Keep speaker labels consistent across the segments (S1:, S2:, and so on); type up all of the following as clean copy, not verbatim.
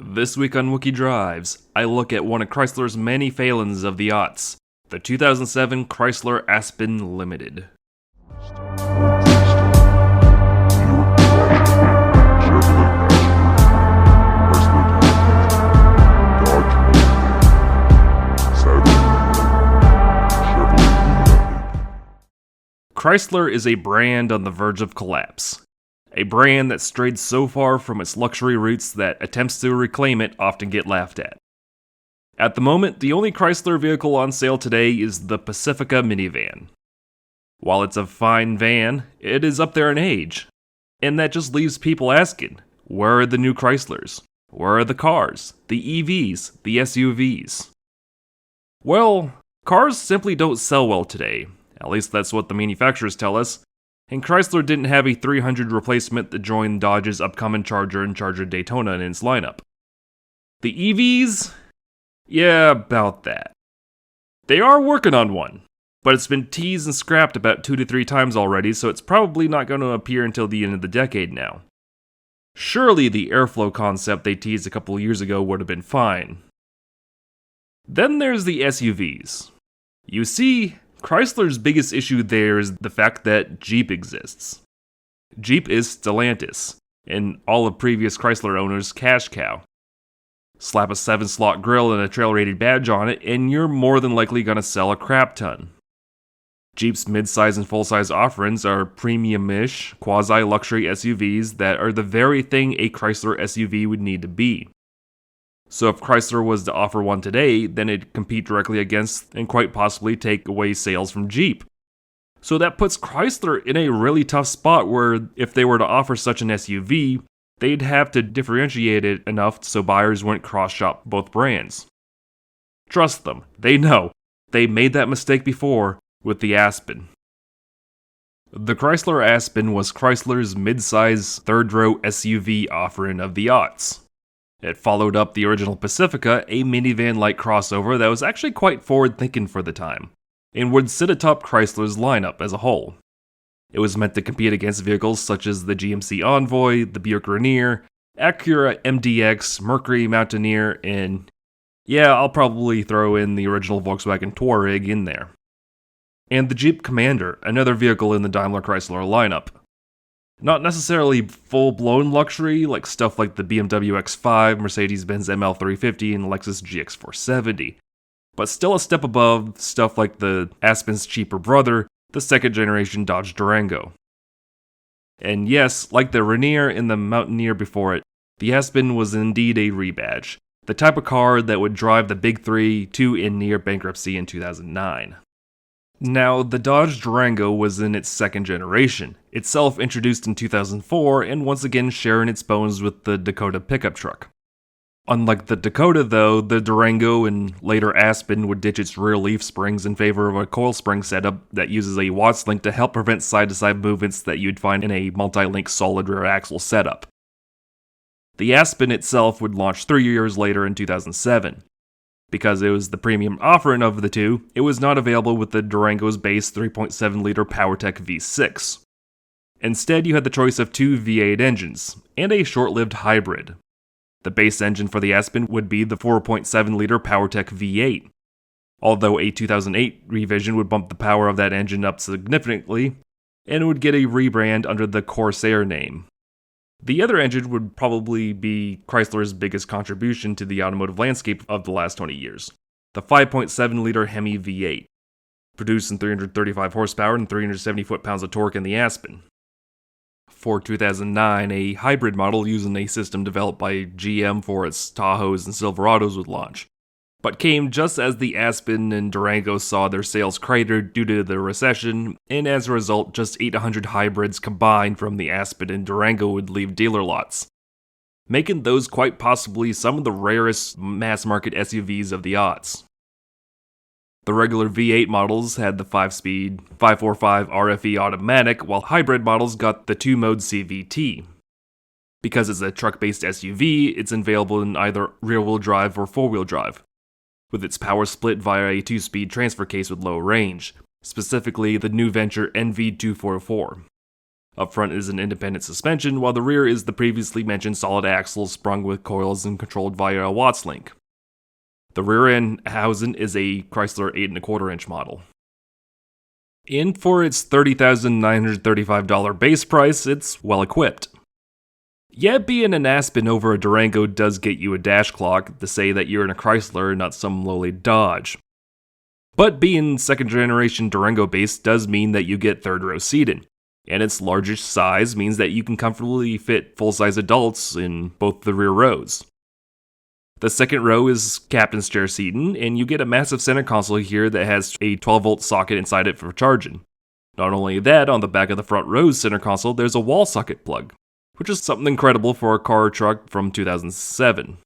S1: This week on Wookie Drives, I look at one of Chrysler's many failings of the aughts, the 2007 Chrysler Aspen Limited. Chrysler is a brand on the verge of collapse. A brand that strayed so far from its luxury roots that attempts to reclaim it often get laughed at. At the moment, the only Chrysler vehicle on sale today is the Pacifica minivan. While it's a fine van, it is up there in age. And that just leaves people asking, where are the new Chryslers? Where are the cars, the EVs, the SUVs? Well, cars simply don't sell well today. At least that's what the manufacturers tell us. And Chrysler didn't have a 300 replacement that joined Dodge's upcoming Charger and Charger Daytona in its lineup. The EVs? Yeah, about that. They are working on one, but it's been teased and scrapped about 2 to 3 times already, so it's probably not going to appear until the end of the decade now. Surely the airflow concept they teased a couple years ago would have been fine. Then there's the SUVs. You see, Chrysler's biggest issue there is the fact that Jeep exists. Jeep is Stellantis, and all of previous Chrysler owners' cash cow. Slap a 7-slot grille and a trail-rated badge on it, and you're more than likely going to sell a crap ton. Jeep's mid-size and full-size offerings are premium-ish, quasi-luxury SUVs that are the very thing a Chrysler SUV would need to be. So if Chrysler was to offer one today, then it'd compete directly against and quite possibly take away sales from Jeep. So that puts Chrysler in a really tough spot where if they were to offer such an SUV, they'd have to differentiate it enough so buyers wouldn't cross-shop both brands. Trust them, they know. They made that mistake before with the Aspen. The Chrysler Aspen was Chrysler's mid-size third-row SUV offering of the aughts. It followed up the original Pacifica, a minivan-like crossover that was actually quite forward-thinking for the time, and would sit atop Chrysler's lineup as a whole. It was meant to compete against vehicles such as the GMC Envoy, the Buick Rainier, Acura MDX, Mercury Mountaineer, and yeah, I'll probably throw in the original Volkswagen Touareg in there. And the Jeep Commander, another vehicle in the Daimler Chrysler lineup. Not necessarily full-blown luxury, like stuff like the BMW X5, Mercedes-Benz ML350, and Lexus GX470, but still a step above stuff like the Aspen's cheaper brother, the second-generation Dodge Durango. And yes, like the Rainier and the Mountaineer before it, the Aspen was indeed a rebadge, the type of car that would drive the Big Three to and near bankruptcy in 2009. Now, the Dodge Durango was in its second generation, itself introduced in 2004 and once again sharing its bones with the Dakota pickup truck. Unlike the Dakota though, the Durango and later Aspen would ditch its rear leaf springs in favor of a coil spring setup that uses a Watts link to help prevent side-to-side movements that you'd find in a multi-link solid rear axle setup. The Aspen itself would launch 3 years later in 2007. Because it was the premium offering of the two, it was not available with the Durango's base 3.7-liter PowerTech V6. Instead, you had the choice of 2 V8 engines, and a short-lived hybrid. The base engine for the Aspen would be the 4.7-liter PowerTech V8, although a 2008 revision would bump the power of that engine up significantly, and would get a rebrand under the Corsair name. The other engine would probably be Chrysler's biggest contribution to the automotive landscape of the last 20 years, the 5.7-liter Hemi V8, producing 335 horsepower and 370 foot-pounds of torque in the Aspen. For 2009, a hybrid model using a system developed by GM for its Tahoes and Silverados would launch, but came just as the Aspen and Durango saw their sales crater due to the recession, and as a result, just 800 hybrids combined from the Aspen and Durango would leave dealer lots, making those quite possibly some of the rarest mass-market SUVs of the aughts. The regular V8 models had the 5-speed 545 RFE automatic, while hybrid models got the 2-mode CVT. Because it's a truck-based SUV, it's available in either rear-wheel drive or four-wheel drive, with its power split via a 2-speed transfer case with low range, specifically the new venture NV244. Up front is an independent suspension, while the rear is the previously mentioned solid axle sprung with coils and controlled via a Watts link. The rear end housing is a Chrysler 8.25-inch model. And for its $30,935 base price, it's well equipped. Yeah, being an Aspen over a Durango does get you a dash clock to say that you're in a Chrysler, not some lowly Dodge. But being second generation Durango base does mean that you get third row seating, and its larger size means that you can comfortably fit full-size adults in both the rear rows. The second row is captain's chair seating, and you get a massive center console here that has a 12-volt socket inside it for charging. Not only that, on the back of the front row's center console, there's a wall socket plug, which is something incredible for a car or truck from 2007.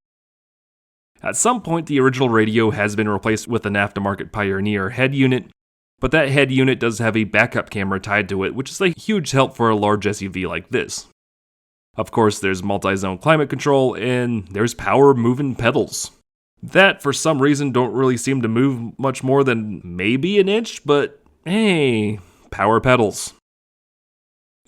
S1: At some point, the original radio has been replaced with an aftermarket Pioneer head unit, but that head unit does have a backup camera tied to it, which is a huge help for a large SUV like this. Of course, there's multi-zone climate control, and there's power moving pedals. That, for some reason, don't really seem to move much more than maybe an inch, but hey, power pedals.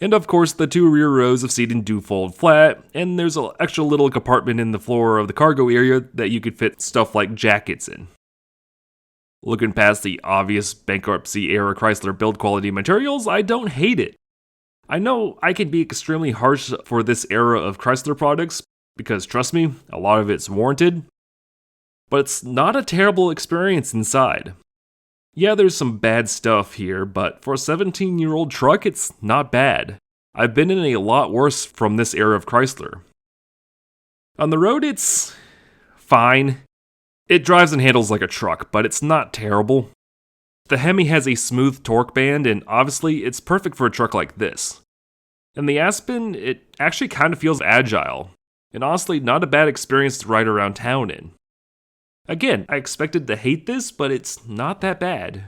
S1: And of course, the two rear rows of seating do fold flat, and there's an extra little compartment in the floor of the cargo area that you could fit stuff like jackets in. Looking past the obvious bankruptcy-era Chrysler build quality materials, I don't hate it. I know I can be extremely harsh for this era of Chrysler products, because trust me, a lot of it's warranted, but it's not a terrible experience inside. Yeah, there's some bad stuff here, but for a 17-year-old truck, it's not bad. I've been in a lot worse from this era of Chrysler. On the road, it's fine. It drives and handles like a truck, but it's not terrible. The Hemi has a smooth torque band, and obviously, it's perfect for a truck like this. And the Aspen, it actually kind of feels agile, and honestly, not a bad experience to ride around town in. Again, I expected to hate this, but it's not that bad.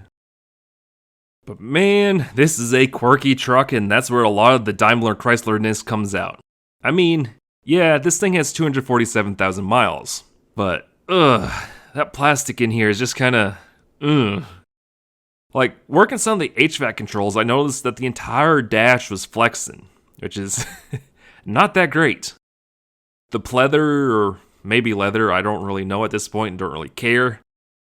S1: But man, this is a quirky truck, and that's where a lot of the Daimler Chrysler-ness comes out. I mean, yeah, this thing has 247,000 miles, but that plastic in here is just kinda, Like, working some of the HVAC controls, I noticed that the entire dash was flexing, which is not that great. The pleather, or maybe leather, I don't really know at this point and don't really care.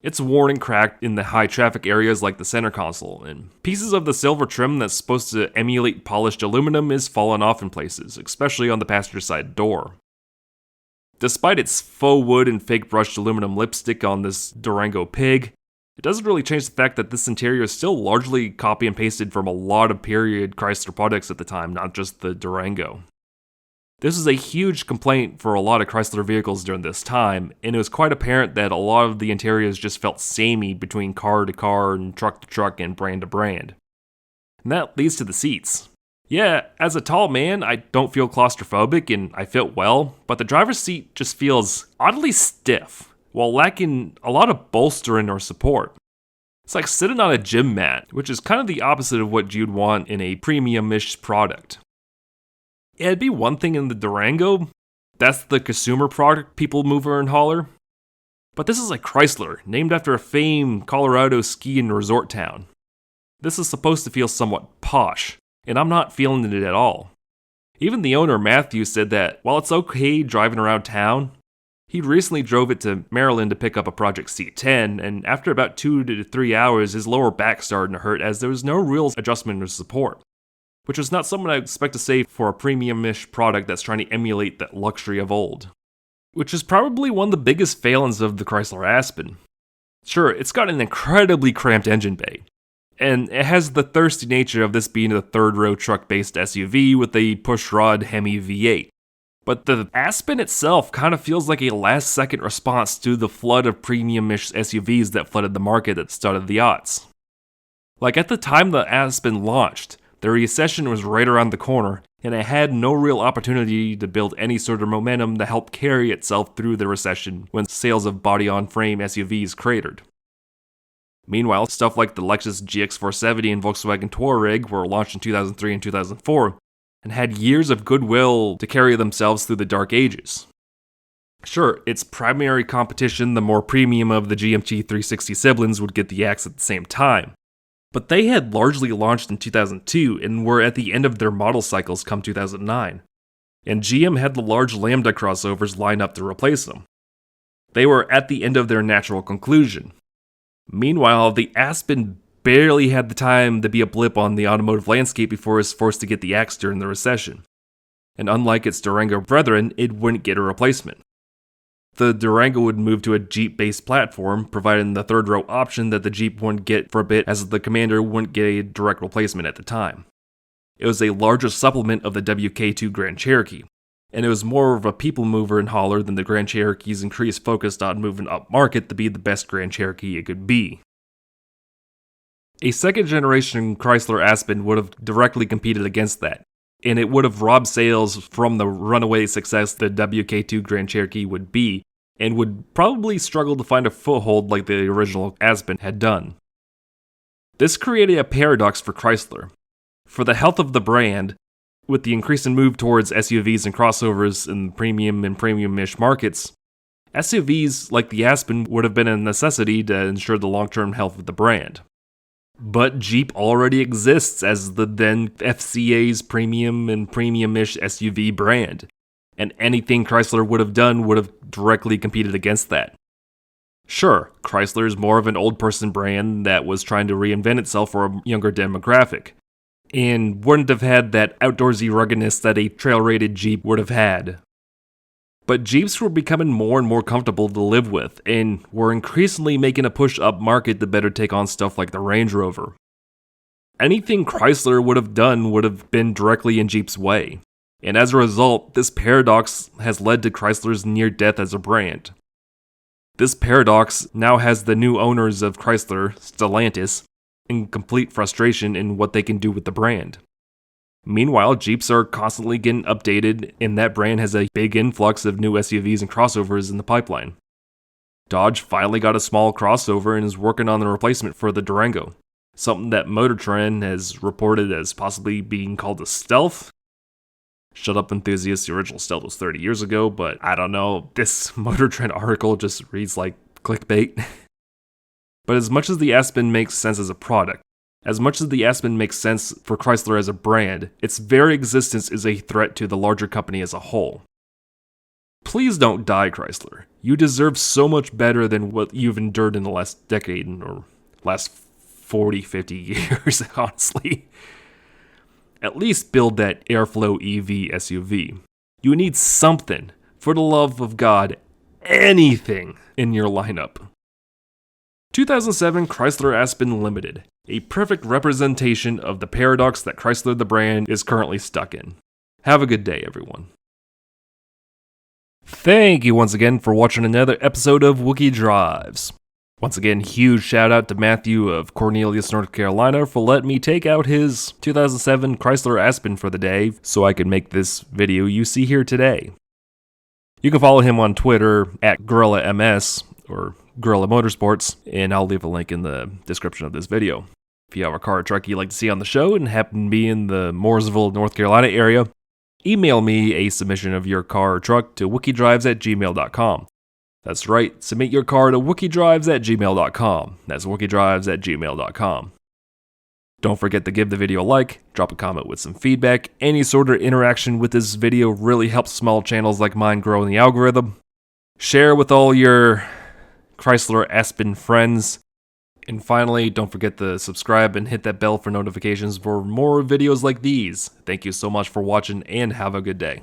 S1: It's worn and cracked in the high traffic areas like the center console, and pieces of the silver trim that's supposed to emulate polished aluminum is falling off in places, especially on the passenger side door. Despite its faux wood and fake brushed aluminum lipstick on this Durango pig, it doesn't really change the fact that this interior is still largely copy and pasted from a lot of period Chrysler products at the time, not just the Durango. This was a huge complaint for a lot of Chrysler vehicles during this time, and it was quite apparent that a lot of the interiors just felt samey between car to car and truck to truck and brand to brand. And that leads to the seats. Yeah, as a tall man, I don't feel claustrophobic and I fit well, but the driver's seat just feels oddly stiff, while lacking a lot of bolstering or support. It's like sitting on a gym mat, which is kind of the opposite of what you'd want in a premium-ish product. Yeah, it'd be one thing in the Durango, that's the consumer product people mover and hauler. But this is like Chrysler, named after a famed Colorado ski and resort town. This is supposed to feel somewhat posh, and I'm not feeling it at all. Even the owner, Matthew, said that while it's okay driving around town, he recently drove it to Maryland to pick up a Project C10, and after about 2 to 3 hours, his lower back started to hurt as there was no real adjustment or support. Which was not something I'd expect to say for a premium-ish product that's trying to emulate that luxury of old. Which is probably one of the biggest failings of the Chrysler Aspen. Sure, it's got an incredibly cramped engine bay, and it has the thirsty nature of this being a third-row truck-based SUV with a pushrod Hemi V8. But the Aspen itself kind of feels like a last-second response to the flood of premium-ish SUVs that flooded the market at the start of the aughts. Like at the time the Aspen launched, the recession was right around the corner, and it had no real opportunity to build any sort of momentum to help carry itself through the recession when sales of body-on-frame SUVs cratered. Meanwhile, stuff like the Lexus GX470 and Volkswagen Touareg were launched in 2003 and 2004, and had years of goodwill to carry themselves through the dark ages. Sure, its primary competition, the more premium of the GMT 360 siblings, would get the axe at the same time. But they had largely launched in 2002 and were at the end of their model cycles come 2009, and GM had the large Lambda crossovers lined up to replace them. They were at the end of their natural conclusion. Meanwhile, the Aspen barely had the time to be a blip on the automotive landscape before it was forced to get the axe during the recession. And unlike its Durango brethren, it wouldn't get a replacement. The Durango would move to a Jeep-based platform, providing the third row option that the Jeep wouldn't get for a bit, as the Commander wouldn't get a direct replacement at the time. It was a larger supplement of the WK2 Grand Cherokee, and it was more of a people mover and hauler than the Grand Cherokee's increased focus on moving up market to be the best Grand Cherokee it could be. A second generation Chrysler Aspen would have directly competed against that, and it would have robbed sales from the runaway success the WK2 Grand Cherokee would be, and would probably struggle to find a foothold like the original Aspen had done. This created a paradox for Chrysler. For the health of the brand, with the increasing move towards SUVs and crossovers in premium and premium-ish markets, SUVs like the Aspen would have been a necessity to ensure the long-term health of the brand. But Jeep already exists as the then FCA's premium and premium-ish SUV brand, and anything Chrysler would have done would have directly competed against that. Sure, Chrysler is more of an old-person brand that was trying to reinvent itself for a younger demographic, and wouldn't have had that outdoorsy ruggedness that a trail-rated Jeep would have had. But Jeeps were becoming more and more comfortable to live with, and were increasingly making a push up market to better take on stuff like the Range Rover. Anything Chrysler would have done would have been directly in Jeep's way, and as a result, this paradox has led to Chrysler's near death as a brand. This paradox now has the new owners of Chrysler, Stellantis, in complete frustration in what they can do with the brand. Meanwhile, Jeeps are constantly getting updated, and that brand has a big influx of new SUVs and crossovers in the pipeline. Dodge finally got a small crossover and is working on the replacement for the Durango, something that Motor Trend has reported as possibly being called a Stealth. Shut up, enthusiasts, the original Stealth was 30 years ago, but I don't know, this Motor Trend article just reads like clickbait. But as much as the Aspen makes sense as a product, as much as the Aspen makes sense for Chrysler as a brand, its very existence is a threat to the larger company as a whole. Please don't die, Chrysler. You deserve so much better than what you've endured in the last decade, or last 40, 50 years, honestly. At least build that Airflow EV SUV. You need something, for the love of God, anything in your lineup. 2007 Chrysler Aspen Limited, a perfect representation of the paradox that Chrysler the brand is currently stuck in. Have a good day, everyone. Thank you once again for watching another episode of Wookie Drives. Once again, huge shout out to Matthew of Cornelius, North Carolina for letting me take out his 2007 Chrysler Aspen for the day so I could make this video you see here today. You can follow him on Twitter at GorillaMS or Gorilla Motorsports, and I'll leave a link in the description of this video. If you have a car or truck you'd like to see on the show and happen to be in the Mooresville, North Carolina area, email me a submission of your car or truck to wookiedrives@gmail.com. That's right, submit your car to wookiedrives@gmail.com. That's wookiedrives@gmail.com. Don't forget to give the video a like, drop a comment with some feedback. Any sort of interaction with this video really helps small channels like mine grow in the algorithm. Share with all your Chrysler Aspen friends. And finally, don't forget to subscribe and hit that bell for notifications for more videos like these. Thank you so much for watching and have a good day.